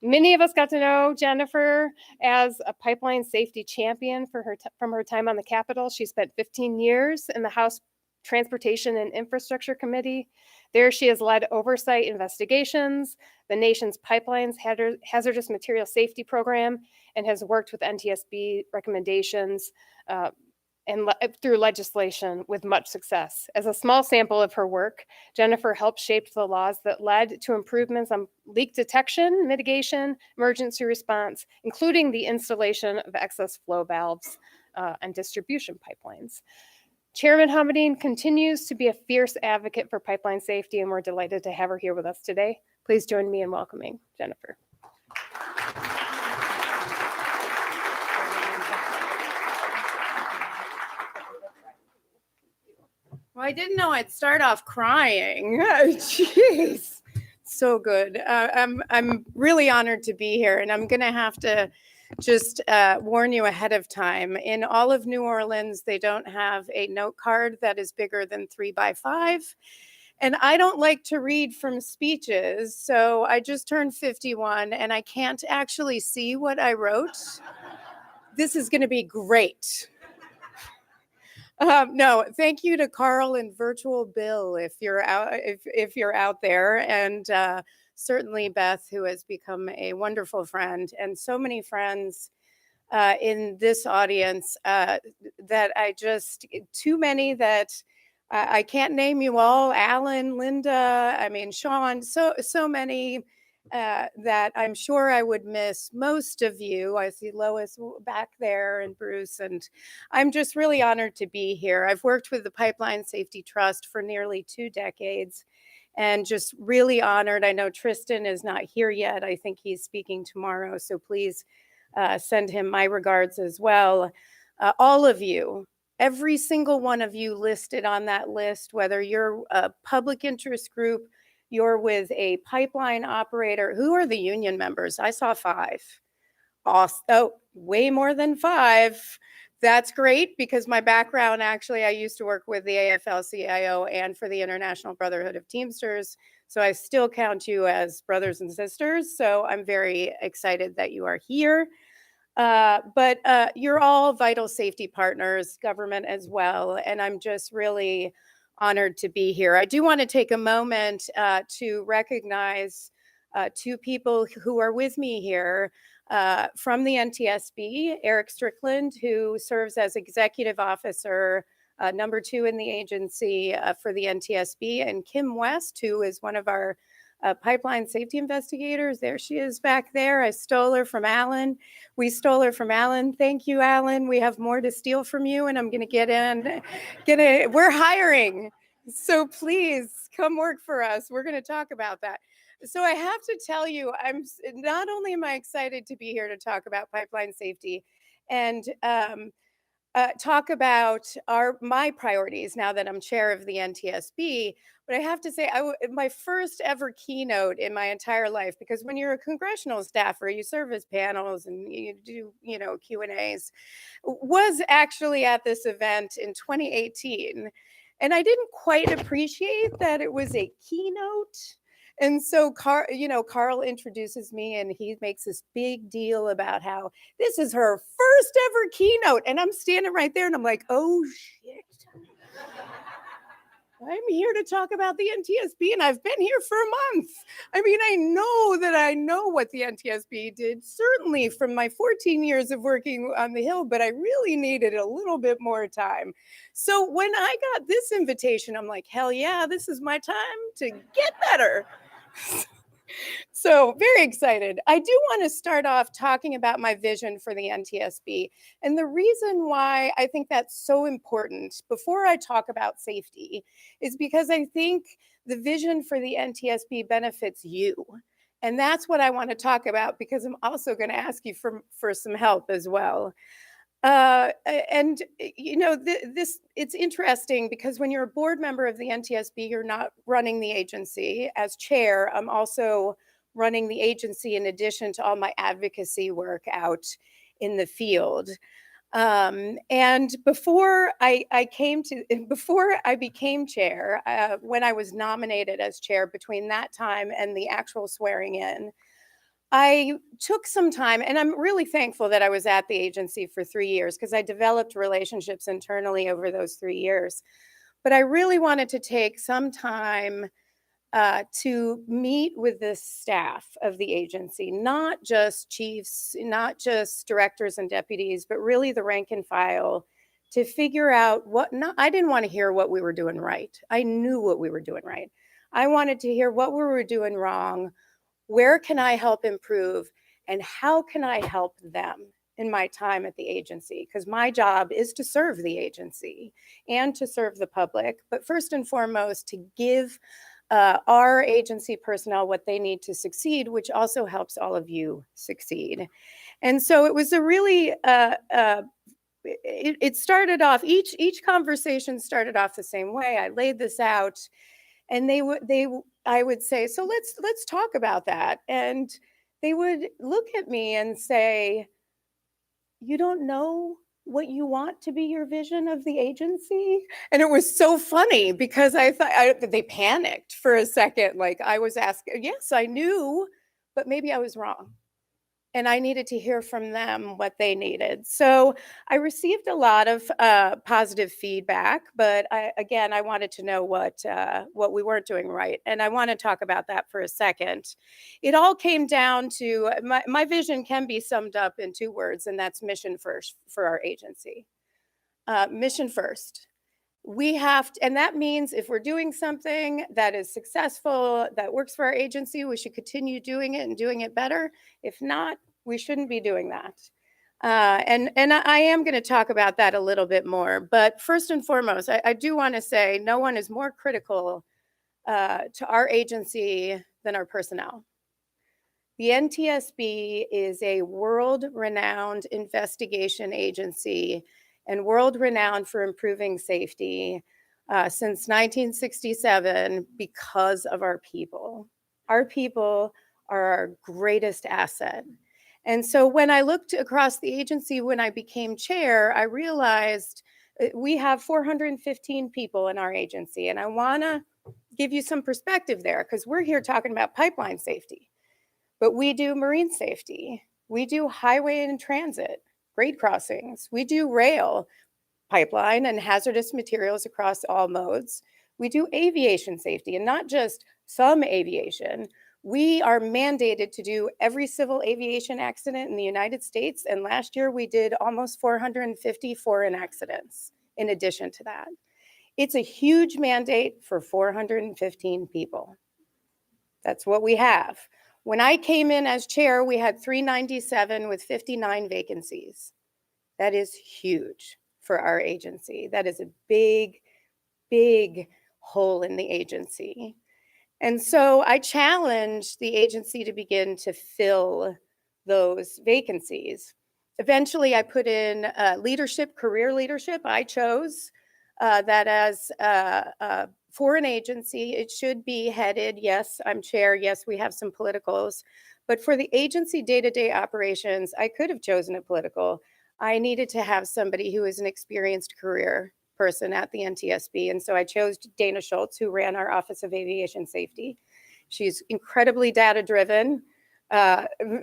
Many of us got to know Jennifer as a pipeline safety champion from her time on the Capitol. She spent 15 years in the House Transportation and Infrastructure Committee. There she has led oversight investigations, the nation's pipelines hazardous material safety program, and has worked with NTSB recommendations and through legislation with much success. As a small sample of her work, Jennifer helped shape the laws that led to improvements on leak detection, mitigation, emergency response, including the installation of excess flow valves and distribution pipelines. Chairman Homendy continues to be a fierce advocate for pipeline safety, and we're delighted to have her here with us today. Please join me in welcoming Jennifer. Well, I didn't know I'd start off crying. Jeez, so good. I'm really honored to be here, and I'm going to have to just warn you ahead of time. In all of New Orleans, they don't have a note card that is bigger than 3x5. And I don't like to read from speeches, so I just turned 51 and I can't actually see what I wrote. This is going to be great. No, thank you to Carl and Virtual Bill if you're out there, and certainly Beth, who has become a wonderful friend, and so many friends in this audience that too many that I can't name you all. Alan, Linda, Sean, so many that I'm sure I would miss. Most of you, I see Lois back there and Bruce, and I'm just really honored to be here. I've worked with the Pipeline Safety Trust for nearly 2 decades and just really honored. I know Tristan is not here yet. I think he's speaking tomorrow, so please send him my regards as well. All of you, every single one of you listed on that list, whether you're a public interest group, you're with a pipeline operator. Who are the union members? I saw 5. Oh, way more than 5. That's great, because my background, actually, I used to work with the AFL-CIO and for the International Brotherhood of Teamsters. So I still count you as brothers and sisters. So I'm very excited that you are here. But you're all vital safety partners, government as well. And I'm just really honored to be here. I do want to take a moment to recognize 2 people who are with me here from the NTSB, Eric Strickland, who serves as Executive Officer number 2 in the agency for the NTSB, and Kim West, who is one of our pipeline safety investigators. There she is back there. I stole her from Alan. We stole her from Alan. Thank you, Alan. We have more to steal from you, and I'm going to get in. We're hiring, so please come work for us. We're going to talk about that. So I have to tell you, not only am I excited to be here to talk about pipeline safety and talk about my priorities now that I'm chair of the NTSB, but I have to say, my first ever keynote in my entire life, because when you're a congressional staffer, you serve as panels and you do, Q&As, was actually at this event in 2018. And I didn't quite appreciate that it was a keynote. And so, Carl introduces me and he makes this big deal about how this is her first ever keynote. And I'm standing right there and I'm like, oh, shit. I'm here to talk about the NTSB, and I've been here for a month. I know what the NTSB did, certainly from my 14 years of working on the Hill, but I really needed a little bit more time. So when I got this invitation, I'm like, hell yeah, this is my time to get better. So very excited. I do want to start off talking about my vision for the NTSB. And the reason why I think that's so important before I talk about safety is because I think the vision for the NTSB benefits you. And that's what I want to talk about, because I'm also going to ask you for some help as well. It's interesting because when you're a board member of the NTSB, you're not running the agency. As chair, I'm also running the agency in addition to all my advocacy work out in the field. And before I became chair, when I was nominated as chair, between that time and the actual swearing in, I took some time, and I'm really thankful that I was at the agency for 3 years because I developed relationships internally over those 3 years. But I really wanted to take some time to meet with the staff of the agency, not just chiefs, not just directors and deputies, but really the rank and file, to figure out I didn't want to hear what we were doing right. I knew what we were doing right. I wanted to hear what we were doing wrong. Where can I help improve? And how can I help them in my time at the agency? Because my job is to serve the agency and to serve the public, but first and foremost, to give our agency personnel what they need to succeed, which also helps all of you succeed. And so it was a really, it started off, each conversation started off the same way. I laid this out, and I would say, so let's talk about that. And they would look at me and say, you don't know what you want to be your vision of the agency? And it was so funny because I thought they panicked for a second. Like I was asking, yes, I knew, but maybe I was wrong. And I needed to hear from them what they needed. So I received a lot of positive feedback, but I wanted to know what we weren't doing right. And I want to talk about that for a second. It all came down to my vision can be summed up in 2 words, and that's mission first for our agency. Mission first. We have to, and that means if we're doing something that is successful, that works for our agency, we should continue doing it and doing it better. If not, we shouldn't be doing that. And I am going to talk about that a little bit more. But first and foremost, I do want to say no one is more critical to our agency than our personnel. The NTSB is a world-renowned investigation agency and world-renowned for improving safety since 1967 because of our people. Our people are our greatest asset. And so when I looked across the agency when I became chair, I realized we have 415 people in our agency. And I want to give you some perspective there because we're here talking about pipeline safety. But we do marine safety. We do highway and transit, grade crossings. We do rail, pipeline, and hazardous materials across all modes. We do aviation safety, and not just some aviation. We are mandated to do every civil aviation accident in the United States, and last year we did almost 450 foreign accidents in addition to that. It's a huge mandate for 415 people. That's what we have. When I came in as chair, we had 397 with 59 vacancies. That is huge for our agency. That is a big, big hole in the agency. And so I challenged the agency to begin to fill those vacancies. Eventually, I put in leadership, career leadership. I chose that as for an agency, it should be headed, yes, I'm chair, yes, we have some politicals, but for the agency day-to-day operations, I could have chosen a political. I needed to have somebody who is an experienced career person at the NTSB, and so I chose Dana Schultz, who ran our Office of Aviation Safety. She's incredibly data-driven,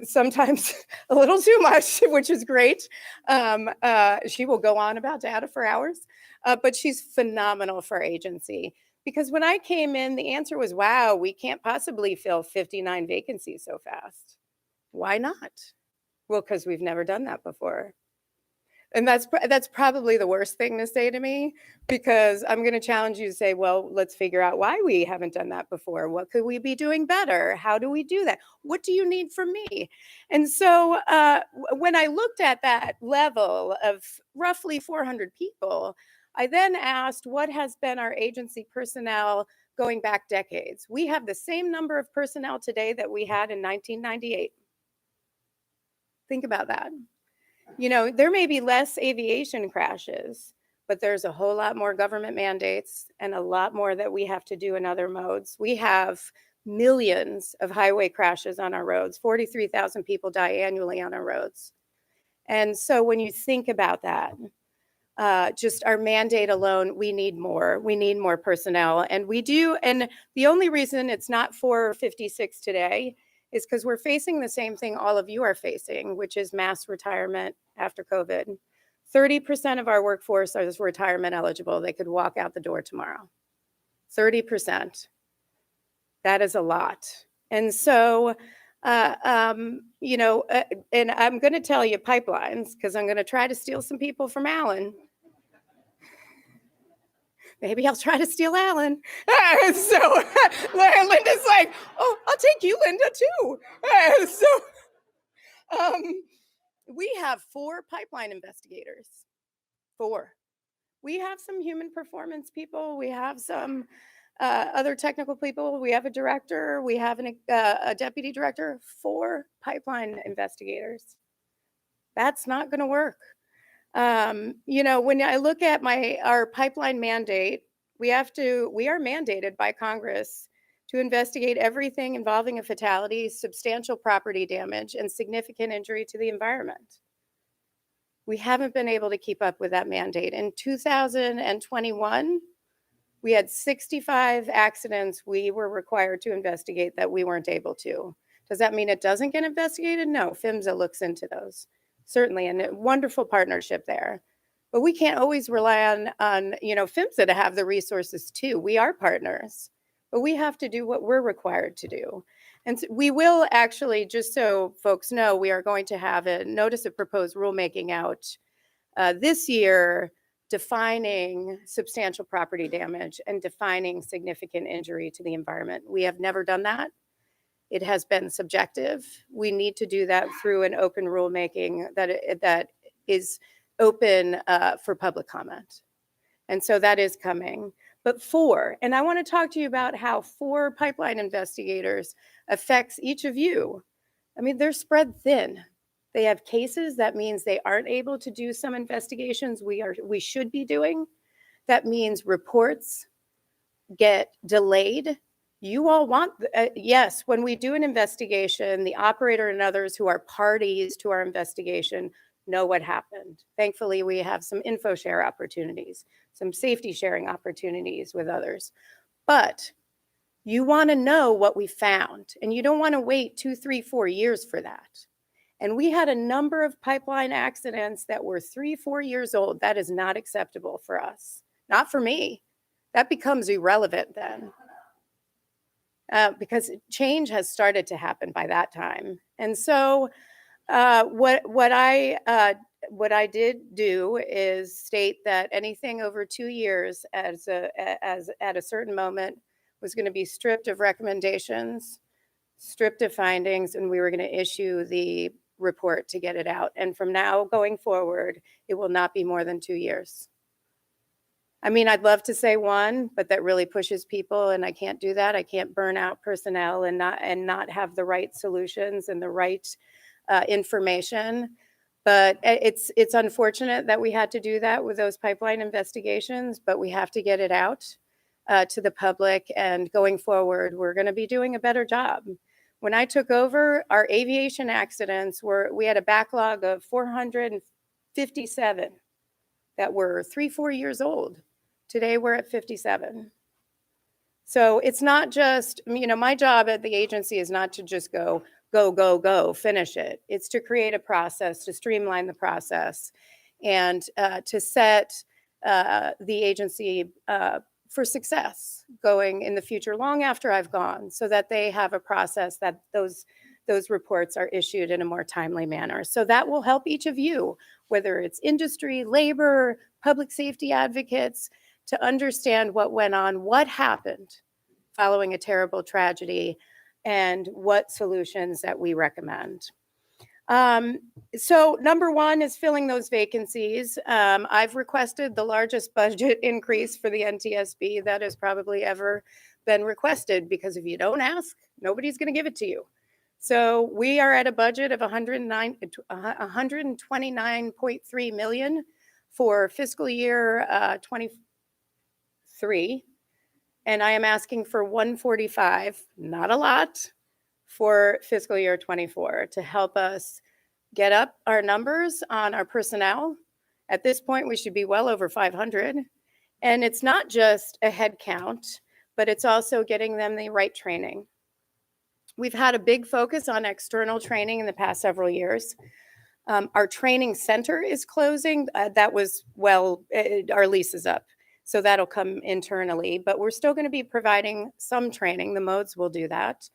sometimes a little too much, which is great. She will go on about data for hours, but she's phenomenal for our agency. Because when I came in, the answer was, wow, we can't possibly fill 59 vacancies so fast. Why not? Well, because we've never done that before. And that's probably the worst thing to say to me, because I'm going to challenge you to say, well, let's figure out why we haven't done that before. What could we be doing better? How do we do that? What do you need from me? And so when I looked at that level of roughly 400 people, I then asked, what has been our agency personnel going back decades? We have the same number of personnel today that we had in 1998. Think about that. You know, there may be less aviation crashes, but there's a whole lot more government mandates and a lot more that we have to do in other modes. We have millions of highway crashes on our roads. 43,000 people die annually on our roads. And so when you think about that, just our mandate alone, we need more personnel. And we do, and the only reason it's not 456 today is because we're facing the same thing all of you are facing, which is mass retirement after COVID. 30% of our workforce is retirement eligible. They could walk out the door tomorrow. 30%. That is a lot. And so, you know, and I'm going to tell you pipelines because I'm going to try to steal some people from Alan. Maybe I'll try to steal Alan. So Linda's like, oh, I'll take you, Linda, too. We have 4 pipeline investigators. 4. We have some human performance people. We have some other technical people. We have a director. We have a deputy director. 4 pipeline investigators. That's not going to work. You know, when I look at our pipeline mandate, we are mandated by Congress to investigate everything involving a fatality, substantial property damage, and significant injury to the environment. We haven't been able to keep up with that mandate. In 2021, we had 65 accidents we were required to investigate that we weren't able to. Does that mean it doesn't get investigated? No, PHMSA looks into those. Certainly, and a wonderful partnership there. But we can't always rely on you know, PHMSA to have the resources too. We are partners, but we have to do what we're required to do. And so we will actually, just so folks know, we are going to have a notice of proposed rulemaking out this year defining substantial property damage and defining significant injury to the environment. We have never done that. It has been subjective. We need to do that through an open rulemaking that is open for public comment. And so that is coming. But 4, and I want to talk to you about how 4 pipeline investigators affects each of you. I mean, they're spread thin. They have cases. That means they aren't able to do some investigations we should be doing. That means reports get delayed. You all want, yes, when we do an investigation, the operator and others who are parties to our investigation know what happened. Thankfully, we have some info share opportunities, some safety sharing opportunities with others. But you want to know what we found, and you don't want to wait 2, 3, 4 years for that. And we had a number of pipeline accidents that were 3, 4 years old. That is not acceptable for us. Not for me. That becomes irrelevant then. Because change has started to happen by that time. And so what I did do is state that anything over 2 years as at a certain moment was going to be stripped of recommendations, stripped of findings, and we were going to issue the report to get it out. And from now going forward, it will not be more than 2 years. I mean, I'd love to say 1, but that really pushes people, and I can't do that. I can't burn out personnel and not have the right solutions and the right information. But it's unfortunate that we had to do that with those pipeline investigations, but we have to get it out to the public. And going forward, we're going to be doing a better job. When I took over, our aviation accidents we had a backlog of 457 that were 3, 4 years old. Today we're at 57. So it's not just, you know, my job at the agency is not to just go, finish it. It's to create a process, to streamline the process, and to set the agency for success going in the future, long after I've gone, so that they have a process that those reports are issued in a more timely manner. So that will help each of you, whether it's industry, labor, public safety advocates, to understand what went on, what happened following a terrible tragedy, and what solutions that we recommend. So number 1 is filling those vacancies. I've requested the largest budget increase for the NTSB that has probably ever been requested, because if you don't ask, nobody's going to give it to you. So we are at a budget of $129.3 million for fiscal year 23. And I am asking for 145, not a lot, for fiscal year 24 to help us get up our numbers on our personnel. At this point, we should be well over 500. And it's not just a head count, but it's also getting them the right training. We've had a big focus on external training in the past several years. Our training center is closing. That was, well, our lease is up. So that'll come internally, but we're still going to be providing some training. The modes will do that.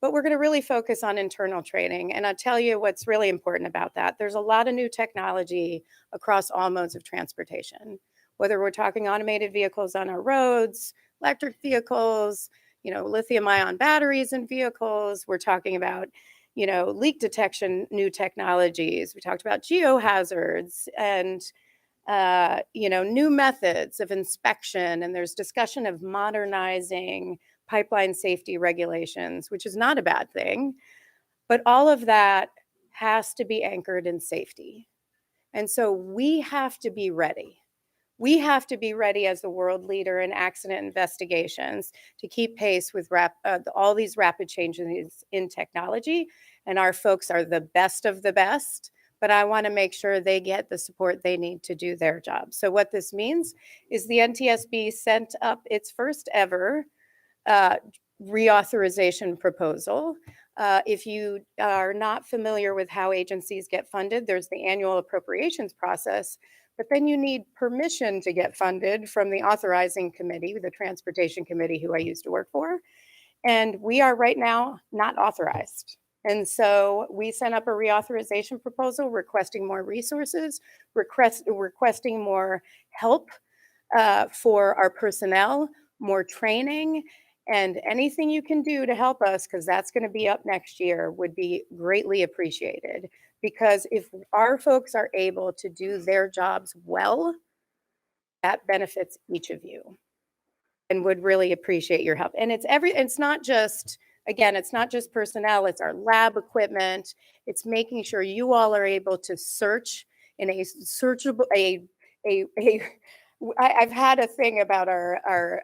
But we're going to really focus on internal training. And I'll tell you what's really important about that. There's a lot of new technology across all modes of transportation, whether we're talking automated vehicles on our roads, electric vehicles, lithium ion batteries in vehicles. We're talking about, leak detection, new technologies. We talked about geohazards and, new methods of inspection. And there's discussion of modernizing pipeline safety regulations, which is not a bad thing. But all of that has to be anchored in safety. And so we have to be ready. We have to be ready as the world leader in accident investigations to keep pace with all these rapid changes in technology. And our folks are the best of the best, but I want to make sure they get the support they need to do their job. So what this means is the NTSB sent up its first ever reauthorization proposal. If you are not familiar with how agencies get funded, there's the annual appropriations process, but then you need permission to get funded from the authorizing committee, the transportation committee who I used to work for. And we are right now not authorized. And so we sent up a reauthorization proposal requesting more resources, requesting more help for our personnel, more training, and anything you can do to help us, because that's going to be up next year, would be greatly appreciated. Because if our folks are able to do their jobs well, that benefits each of you, and would really appreciate your help. And it's not just, again, it's not just personnel, it's our lab equipment. It's making sure you all are able to search in a searchable, I've had a thing about our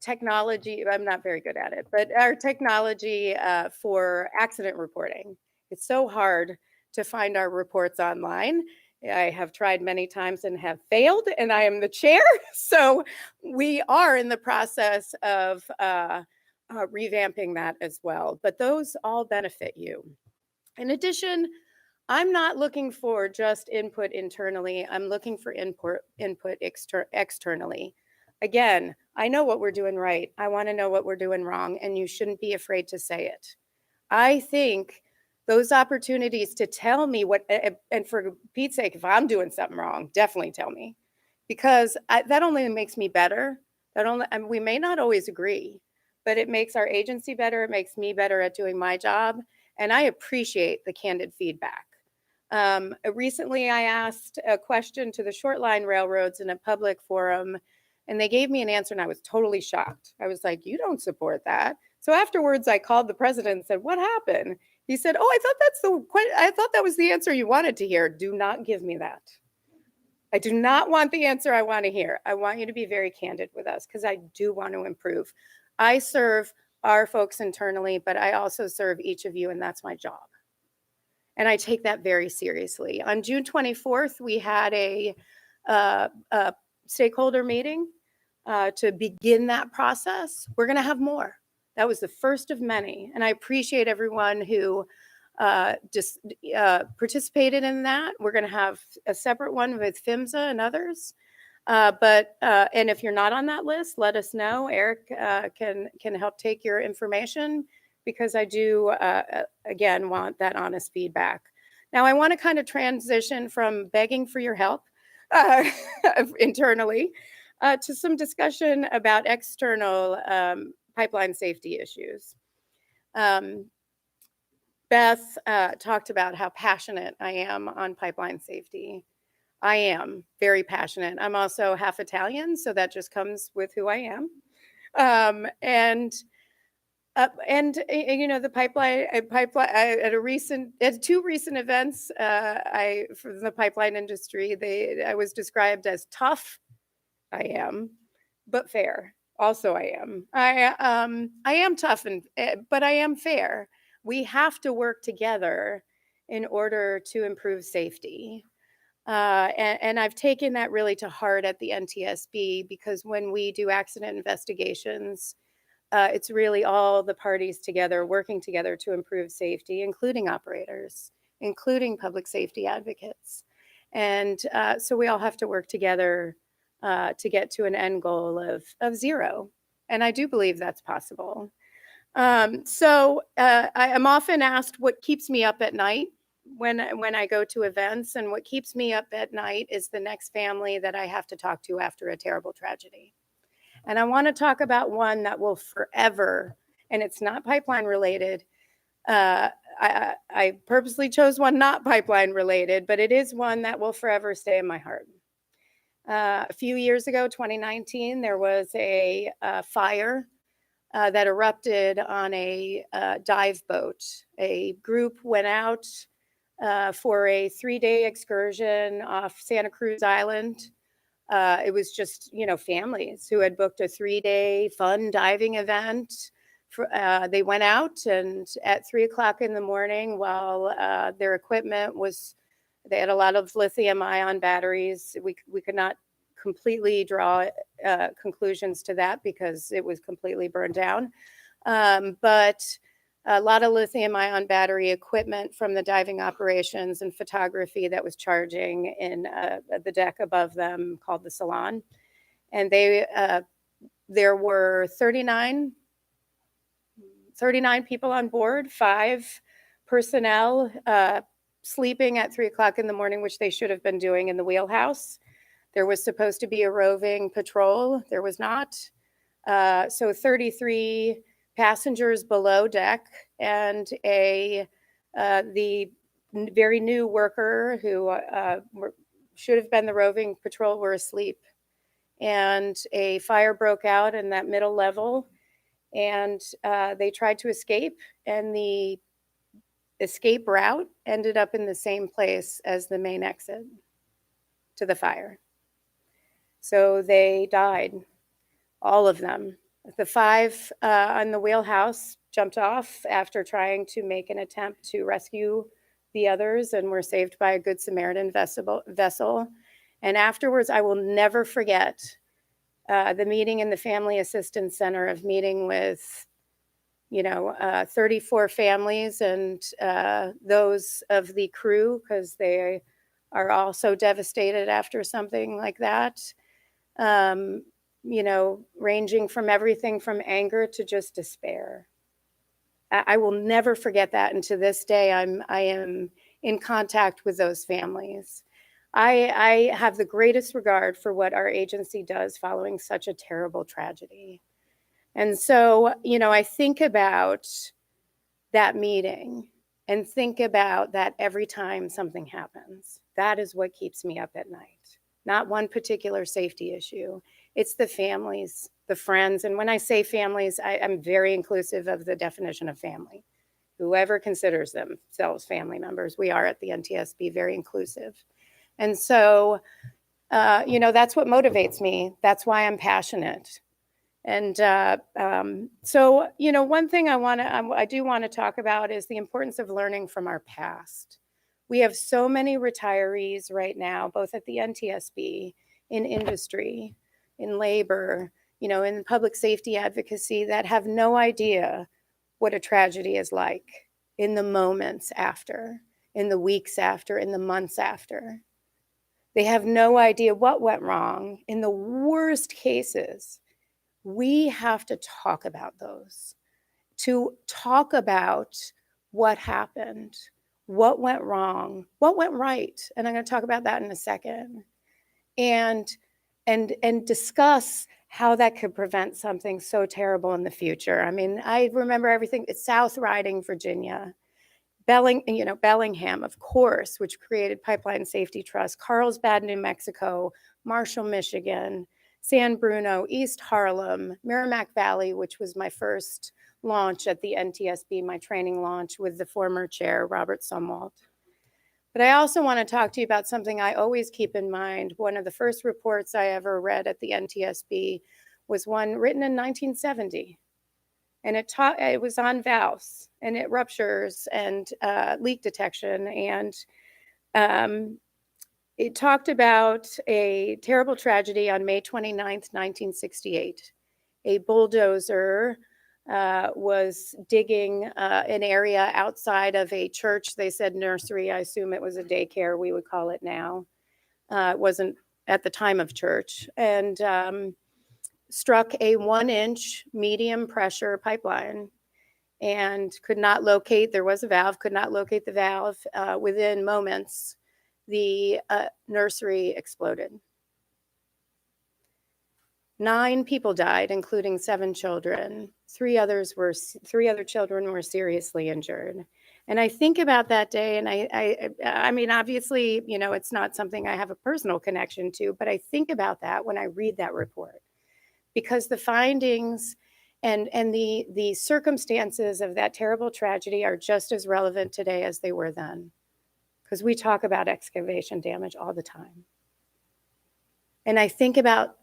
technology. I'm not very good at it, but our technology for accident reporting. It's so hard to find our reports online. I have tried many times and have failed, and I am the chair. So we are in the process of revamping that as well. But those all benefit you. In addition, I'm not looking for just input internally. I'm looking for input externally. Again, I know what we're doing right. I want to know what we're doing wrong, and you shouldn't be afraid to say it. I think those opportunities to tell me what, and for Pete's sake, if I'm doing something wrong, definitely tell me, because that only makes me better. We may not always agree, but it makes our agency better. It makes me better at doing my job, and I appreciate the candid feedback. Recently, I asked a question to the short line railroads in a public forum, and they gave me an answer, and I was totally shocked. I was like, you don't support that. So afterwards, I called the president and said, what happened? He said, oh, I thought that was the answer you wanted to hear. Do not give me that. I do not want the answer I want to hear. I want you to be very candid with us, because I do want to improve. I serve our folks internally, but I also serve each of you, and that's my job. And I take that very seriously. On June 24th, we had a stakeholder meeting to begin that process. We're going to have more. That was the first of many. And I appreciate everyone who just participated in that. We're going to have a separate one with PHMSA and others. And if you're not on that list, let us know. Eric can help take your information, because I do, again, want that honest feedback. Now, I want to kind of transition from begging for your help internally to some discussion about external pipeline safety issues. Beth talked about how passionate I am on pipeline safety. I am very passionate. I'm also half Italian, so that just comes with who I am. The pipeline at two recent events, from the pipeline industry, I was described as tough. I am, but fair. Also, I am. I am tough, but I am fair. We have to work together in order to improve safety. And I've taken that really to heart at the NTSB, because when we do accident investigations, it's really all the parties together working together to improve safety, including operators, including public safety advocates. And so we all have to work together to get to an end goal of zero. And I do believe that's possible. So I am often asked what keeps me up at night when I go to events, and what keeps me up at night is the next family that I have to talk to after a terrible tragedy. And I want to talk about one that will forever, and it's not pipeline related. I purposely chose one not pipeline related, but it is one that will forever stay in my heart. A few years ago, 2019, there was a fire that erupted on a dive boat. A group went out for a 3-day excursion off Santa Cruz Island. It was just, families who had booked a 3-day fun diving event. They went out, and at 3 o'clock in the morning, while their equipment they had a lot of lithium ion batteries. We could not completely draw conclusions to that because it was completely burned down. But a lot of lithium ion battery equipment from the diving operations and photography that was charging in the deck above them called the salon. And there were 39 people on board, 5 personnel sleeping at 3 o'clock in the morning, which they should have been doing in the wheelhouse. There was supposed to be a roving patrol. There was not. So 33 passengers below deck, and the very new worker who should have been the roving patrol were asleep. And a fire broke out in that middle level, and they tried to escape, and the escape route ended up in the same place as the main exit to the fire. So they died, all of them. The 5 on the wheelhouse jumped off after trying to make an attempt to rescue the others, and were saved by a Good Samaritan vessel. And afterwards, I will never forget the meeting in the Family Assistance Center, of meeting with 34 families and those of the crew, because they are all so devastated after something like that. Ranging from everything from anger to just despair. I will never forget that. And to this day, I am in contact with those families. I have the greatest regard for what our agency does following such a terrible tragedy. And so, I think about that meeting and think about that every time something happens. That is what keeps me up at night. Not one particular safety issue. It's the families, the friends. And when I say families, I'm very inclusive of the definition of family. Whoever considers themselves family members, we are at the NTSB very inclusive. And so, that's what motivates me. That's why I'm passionate. And so, one thing I do want to talk about is the importance of learning from our past. We have so many retirees right now, both at the NTSB, in industry, in labor, in public safety advocacy, that have no idea what a tragedy is like in the moments after, in the weeks after, in the months after. They have no idea what went wrong. In the worst cases, we have to talk about those, to talk about what happened, what went wrong, what went right. And I'm going to talk about that in a second. And discuss how that could prevent something so terrible in the future. I mean, I remember everything. It's South Riding, Virginia, Bellingham, of course, which created Pipeline Safety Trust, Carlsbad, New Mexico, Marshall, Michigan, San Bruno, East Harlem, Merrimack Valley, which was my first launch at the NTSB, my training launch with the former chair, Robert Sumwalt. But I also want to talk to you about something I always keep in mind. One of the first reports I ever read at the NTSB was one written in 1970. And it was on valves and it ruptures and leak detection. And it talked about a terrible tragedy on May 29th, 1968. A bulldozer was digging an area outside of a church. They said nursery. I assume it was a daycare, we would call it now. It wasn't at the time of church. And struck a 1-inch medium pressure pipeline and could not locate, there was a valve, could not locate the valve. Within moments, the nursery exploded. 9 people died, including 7 children. 3 other children were seriously injured. And I think about that day, and I mean, obviously, you know, it's not something I have a personal connection to, but I think about that when I read that report, because the findings and the circumstances of that terrible tragedy are just as relevant today as they were then, because we talk about excavation damage all the time. And I think about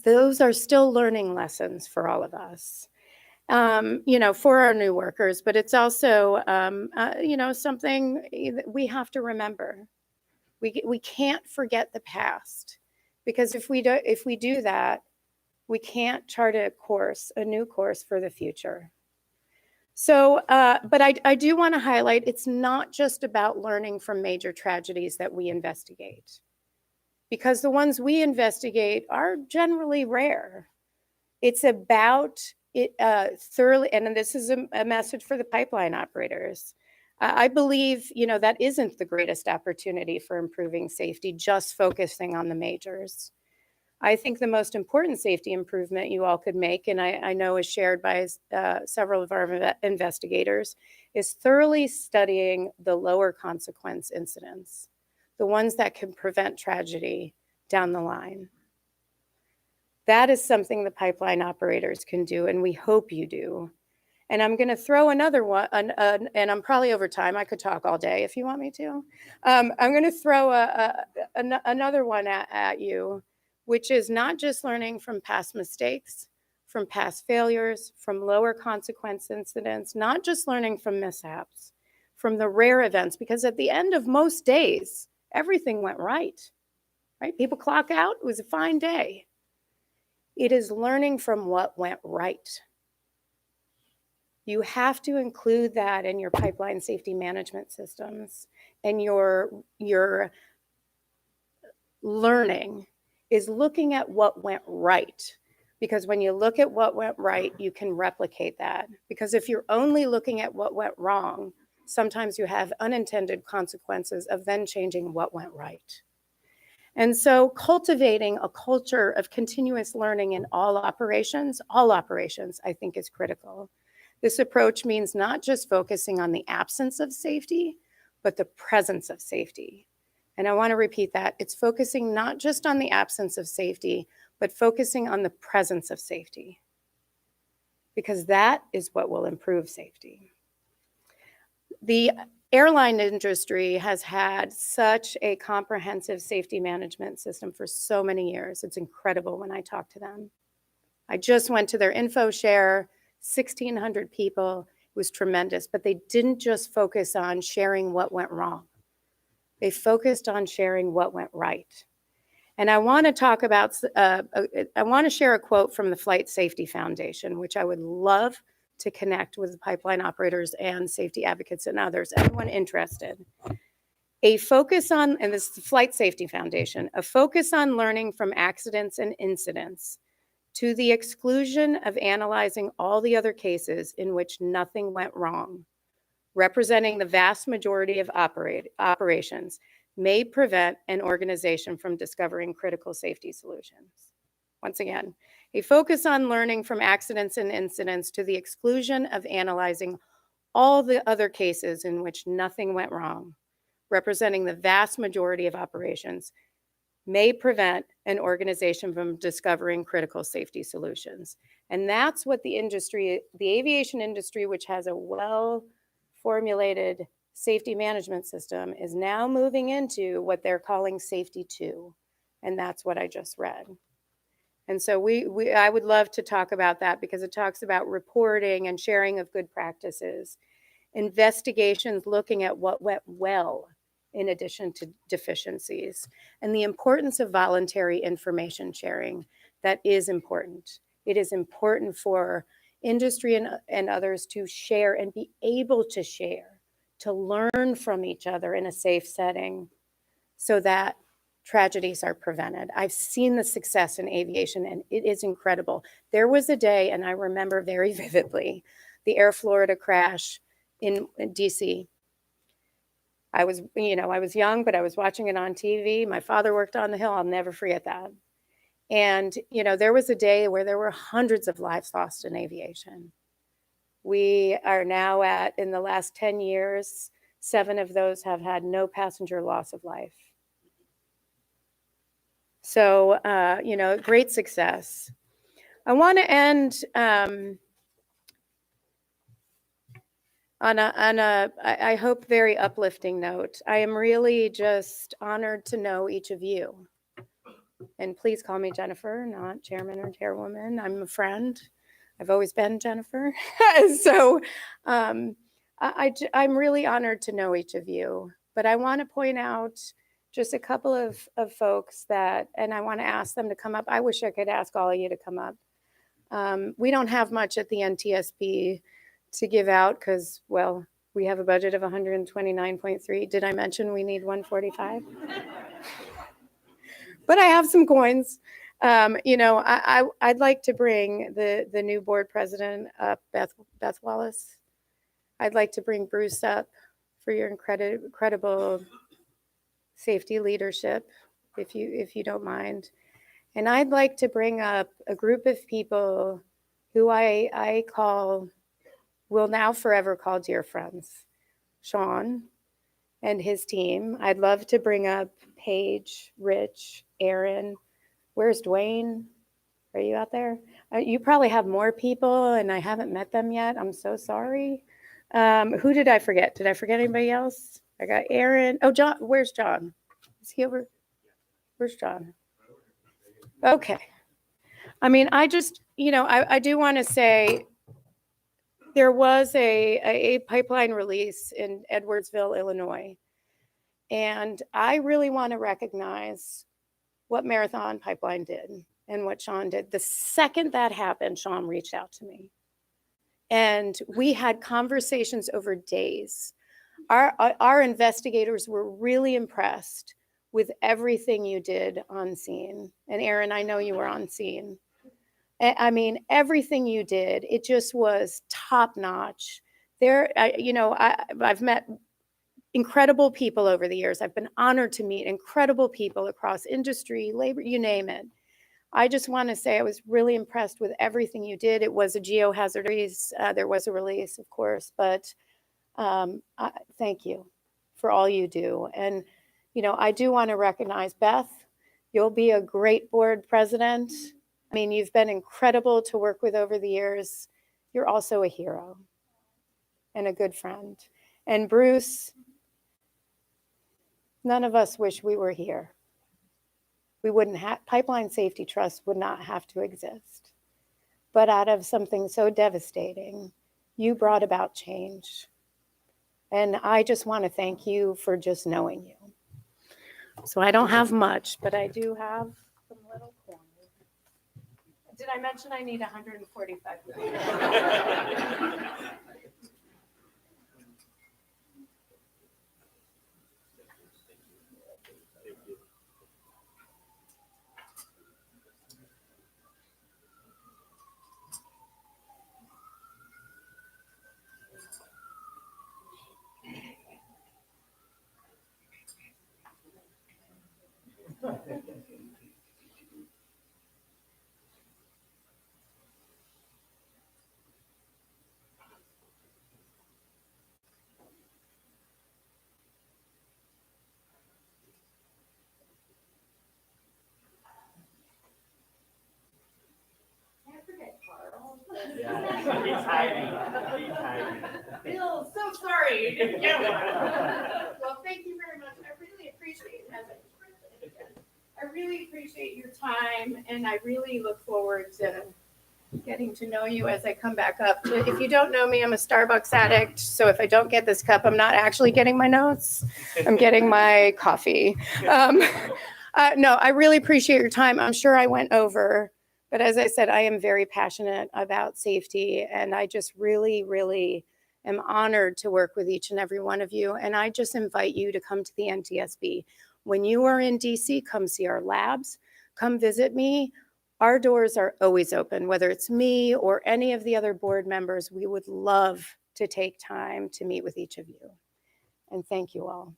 those are still learning lessons for all of us, you know, for our new workers, but it's also, you know, something we have to remember. We can't forget the past, because if we do that, we can't chart a new course for the future. So, but I do want to highlight, it's not just about learning from major tragedies that we investigate, because the ones we investigate are generally rare. It's about it thoroughly, and this is a message for the pipeline operators. I believe, you know, that isn't the greatest opportunity for improving safety, just focusing on the majors. I think the most important safety improvement you all could make, and I know is shared by several of our investigators, is thoroughly studying the lower consequence incidents, the ones that can prevent tragedy down the line. That is something the pipeline operators can do, and we hope you do. And I'm going to throw another one, and I'm probably over time. I could talk all day if you want me to. I'm going to throw another one at you, which is not just learning from past mistakes, from past failures, from lower consequence incidents, not just learning from mishaps, from the rare events, because at the end of most days, everything went right? People clock out, it was a fine day. It is learning from what went right. You have to include that in your pipeline safety management systems, and your learning is looking at what went right. Because when you look at what went right, you can replicate that. Because if you're only looking at what went wrong, sometimes you have unintended consequences of then changing what went right. And so cultivating a culture of continuous learning in all operations, I think is critical. This approach means not just focusing on the absence of safety, but the presence of safety. And I want to repeat that. It's focusing not just on the absence of safety, but focusing on the presence of safety, because that is what will improve safety. The airline industry has had such a comprehensive safety management system for so many years. It's incredible when I talk to them. I just went to their info share, 1,600 people. It was tremendous, but they didn't just focus on sharing what went wrong. They focused on sharing what went right. And I want to talk about, I want to share a quote from the Flight Safety Foundation, which I would love to connect with the pipeline operators and safety advocates and others, anyone interested. A focus on, and this is the Flight Safety Foundation, a focus on learning from accidents and incidents to the exclusion of analyzing all the other cases in which nothing went wrong, representing the vast majority of operations, may prevent an organization from discovering critical safety solutions. Once again, a focus on learning from accidents and incidents to the exclusion of analyzing all the other cases in which nothing went wrong, representing the vast majority of operations, may prevent an organization from discovering critical safety solutions. And that's what the industry, the aviation industry, which has a well-formulated safety management system, is now moving into what they're calling Safety 2. And that's what I just read. And so I would love to talk about that, because it talks about reporting and sharing of good practices, investigations looking at what went well in addition to deficiencies, and the importance of voluntary information sharing. That is important. It is important for industry and others to share and be able to share, to learn from each other in a safe setting so that tragedies are prevented. I've seen the success in aviation, and it is incredible. There was a day, and I remember very vividly, the Air Florida crash in DC. I was young, but I was watching it on TV. My father worked on the Hill. I'll never forget that. And, there was a day where there were hundreds of lives lost in aviation. We are now in the last 10 years, 7 of those have had no passenger loss of life. So, great success. I want to end on a, I hope, very uplifting note. I am really just honored to know each of you. And please call me Jennifer, not chairman or chairwoman. I'm a friend. I've always been Jennifer. So I'm really honored to know each of you. But I want to point out just a couple of folks and I want to ask them to come up. I wish I could ask all of you to come up. We don't have much at the NTSB to give out because, well, we have a budget of 129.3. Did I mention we need 145? But I have some coins. I'd like to bring the new board president up, Beth Wallace. I'd like to bring Bruce up for your incredible safety leadership, if you don't mind. And I'd like to bring up a group of people who I will now forever call dear friends. Sean and his team. I'd love to bring up Paige, Rich, Aaron. Where's Dwayne? Are you out there? You probably have more people and I haven't met them yet. I'm so sorry. Who did I forget? Did I forget anybody else? I got Aaron. Oh, John. Where's John? Is he over? Where's John? Okay. I mean, I just, I do want to say there was a pipeline release in Edwardsville, Illinois. And I really want to recognize what Marathon Pipeline did and what Sean did. The second that happened, Sean reached out to me. And we had conversations over days. Our investigators were really impressed with everything you did on scene. And Aaron, I know you were on scene. I mean, everything you did, it just was top notch. I've met incredible people over the years. I've been honored to meet incredible people across industry, labor, you name it. I just want to say I was really impressed with everything you did. It was a geohazard release. There was a release, of course, but thank you for all you do. And, I do want to recognize Beth. You'll be a great board president. I mean, you've been incredible to work with over the years. You're also a hero and a good friend. And Bruce, none of us wish we were here. We wouldn't have, Pipeline Safety Trust would not have to exist. But out of something so devastating, you brought about change. And I just want to thank you for just knowing you. So I don't have much, but I do have some little coins. Did I mention I need 145? Yeah, he's hiding. He's hiding. Bill, so sorry you didn't get one. Well, thank you very much. I really appreciate it. I really appreciate your time, and I really look forward to getting to know you as I come back up. If you don't know me, I'm a Starbucks addict, so if I don't get this cup, I'm not actually getting my notes. I'm getting my coffee. No, I really appreciate your time. I'm sure I went over, But as I said, I am very passionate about safety, and I just really, really am honored to work with each and every one of you. And I just invite you to come to the NTSB. When you are in DC, come see our labs, come visit me. Our doors are always open, whether it's me or any of the other board members. We would love to take time to meet with each of you. And thank you all.